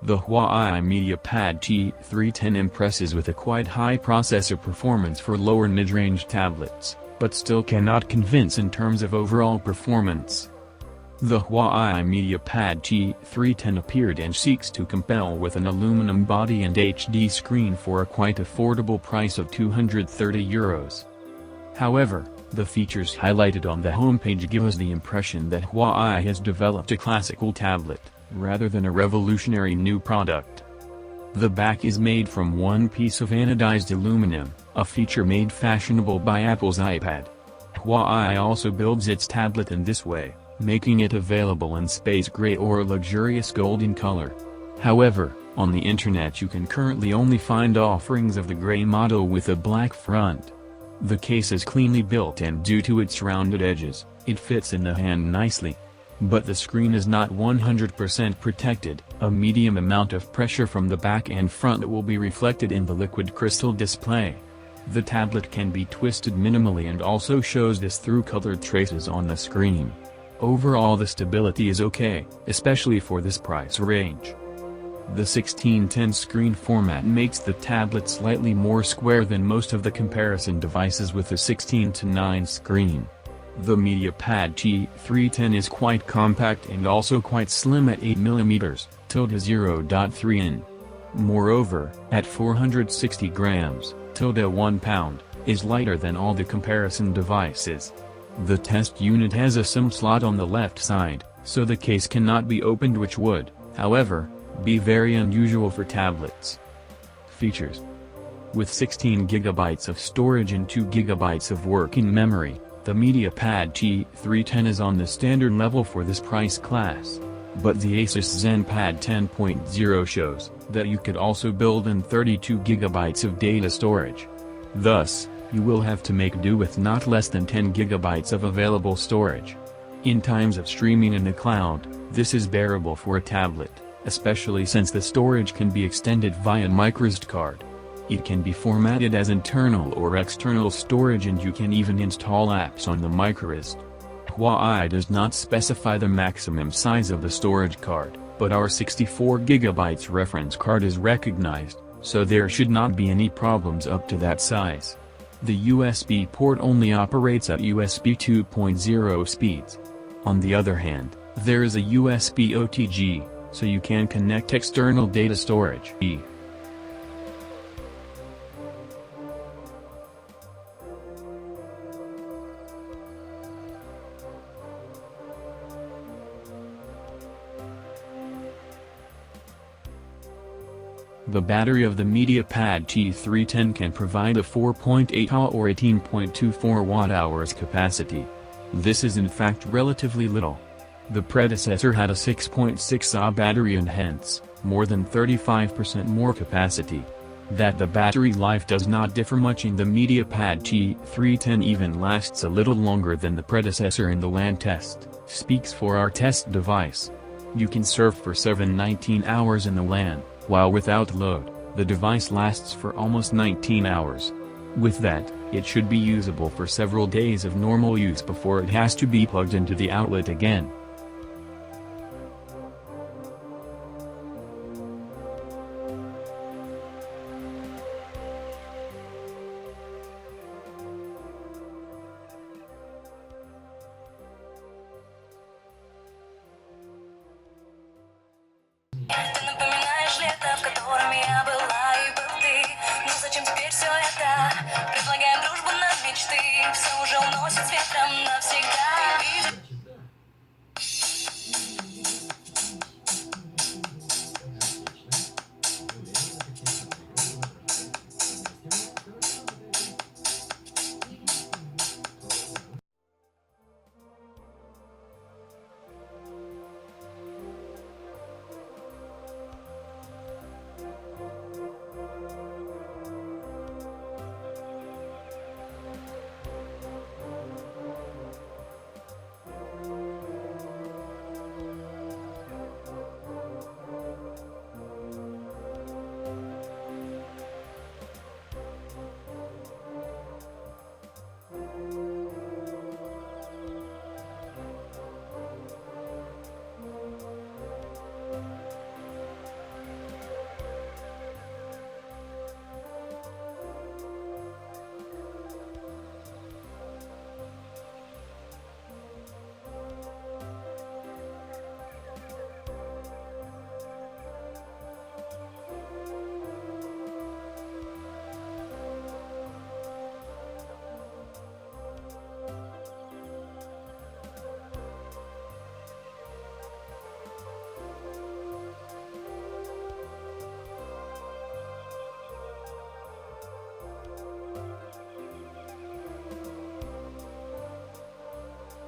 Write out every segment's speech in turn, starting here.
The HUAWEI MediaPad T3 impresses with a quite high processor performance for lower mid-range tablets, but still cannot convince in terms of overall performance. The HUAWEI MediaPad T3 appeared and seeks to compel with an aluminum body and HD screen for a quite affordable price of €230. However, the features highlighted on the homepage give us the impression that HUAWEI has developed a classical tablet, rather than a revolutionary new product. The back is made from one piece of anodized aluminum, a feature made fashionable by Apple's iPad. HUAWEI also builds its tablet in this way, making it available in space gray or luxurious golden color. However, on the internet you can currently only find offerings of the gray model with a black front. The case is cleanly built and due to its rounded edges, it fits in the hand nicely. But the screen is not 100% protected. A medium amount of pressure from the back and front will be reflected in the liquid crystal display. The tablet can be twisted minimally and also shows this through colored traces on the screen. Overall the stability is okay, especially for this price range. The 16:10 screen format makes the tablet slightly more square than most of the comparison devices with a 16:9 screen. The MediaPad T3 is quite compact and also quite slim at 8mm, 0.3 in. Moreover, at 460 grams, 1 pound, is lighter than all the comparison devices. The test unit has a SIM slot on the left side, so the case cannot be opened, which would, however, be very unusual for tablets. Features: with 16 GB of storage and 2 GB of working memory, the MediaPad T3 is on the standard level for this price class. But the Asus ZenPad 10.0 shows that you could also build in 32 GB of data storage. Thus, you will have to make do with not less than 10 GB of available storage. In times of streaming in the cloud, this is bearable for a tablet, especially since the storage can be extended via microSD card. It can be formatted as internal or external storage and you can even install apps on the microSD. HUAWEI does not specify the maximum size of the storage card, but our 64 GB reference card is recognized, so there should not be any problems up to that size. The USB port only operates at USB 2.0 speeds. On the other hand, there is a USB OTG, so you can connect external data storage. The battery of the MediaPad T3 can provide a 4.8 Ah or 18.24 Wh capacity. This is in fact relatively little. The predecessor had a 6.6 Ah battery and hence, more than 35% more capacity. That the battery life does not differ much in the MediaPad T3 even lasts a little longer than the predecessor in the LAN test, speaks for our test device. You can surf for 19 hours in the LAN. While without load, the device lasts for almost 19 hours. With that, it should be usable for several days of normal use before it has to be plugged into the outlet again. Предлагаем дружбу на мечты, все уже уносит с ветром навсегда.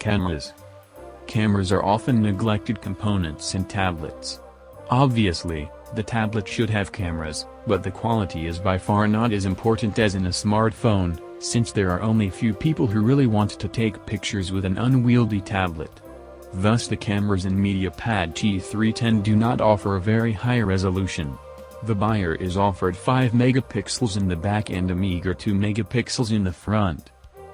Cameras. Cameras are often neglected components in tablets. Obviously, the tablet should have cameras, but the quality is by far not as important as in a smartphone, since there are only few people who really want to take pictures with an unwieldy tablet. Thus the cameras in MediaPad T3 do not offer a very high resolution. The buyer is offered 5 megapixels in the back and a meager 2 megapixels in the front.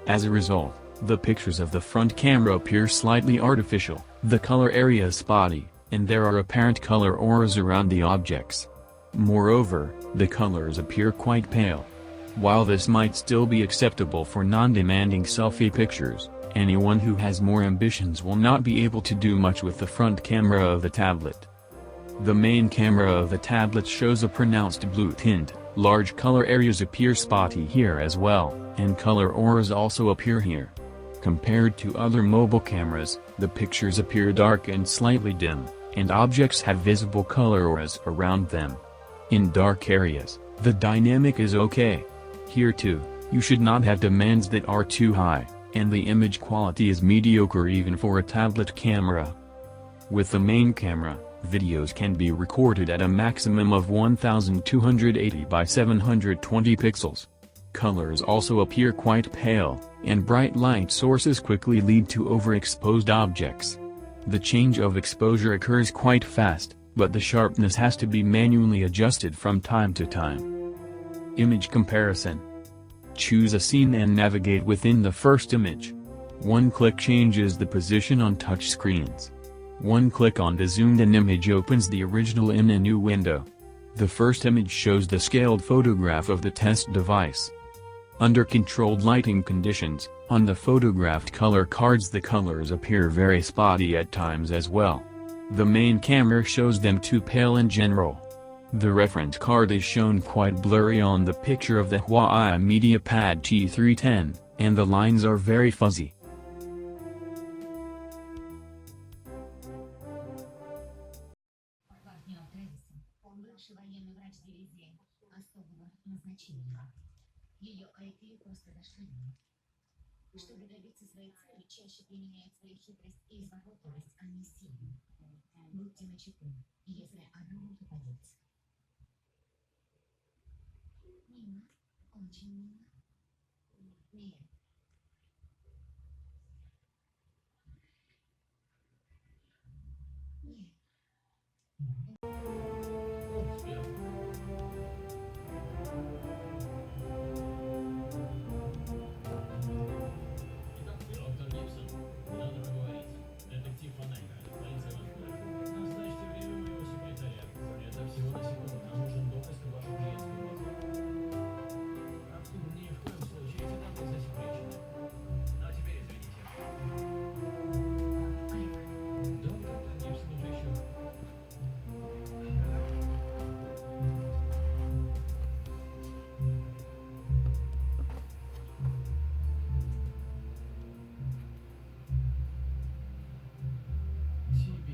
As a result, the pictures of the front camera appear slightly artificial, the color area is spotty, and there are apparent color auras around the objects. Moreover, the colors appear quite pale. While this might still be acceptable for non-demanding selfie pictures, anyone who has more ambitions will not be able to do much with the front camera of the tablet. The main camera of the tablet shows a pronounced blue tint, large color areas appear spotty here as well, and color auras also appear here. Compared to other mobile cameras, the pictures appear dark and slightly dim, and objects have visible color auras around them. In dark areas, the dynamic is okay. Here too, you should not have demands that are too high, and the image quality is mediocre even for a tablet camera. With the main camera, videos can be recorded at a maximum of 1280 by 720 pixels. Colors also appear quite pale, and bright light sources quickly lead to overexposed objects. The change of exposure occurs quite fast, but the sharpness has to be manually adjusted from time to time. Image comparison. Choose a scene and navigate within the first image. One click changes the position on touch screens. One click on the zoomed-in image opens the original in a new window. The first image shows the scaled photograph of the test device. Under controlled lighting conditions, on the photographed color cards the colors appear very spotty at times as well. The main camera shows them too pale in general. The reference card is shown quite blurry on the picture of the HUAWEI MediaPad T3, and the lines are very fuzzy. Ее IQ просто зашкаливает. Чтобы добиться своей цели, чаще применяет свою хитрость и изворотливость, а не силу. Будьте начеку, если она вам попадется. Мило, очень мило. Нет,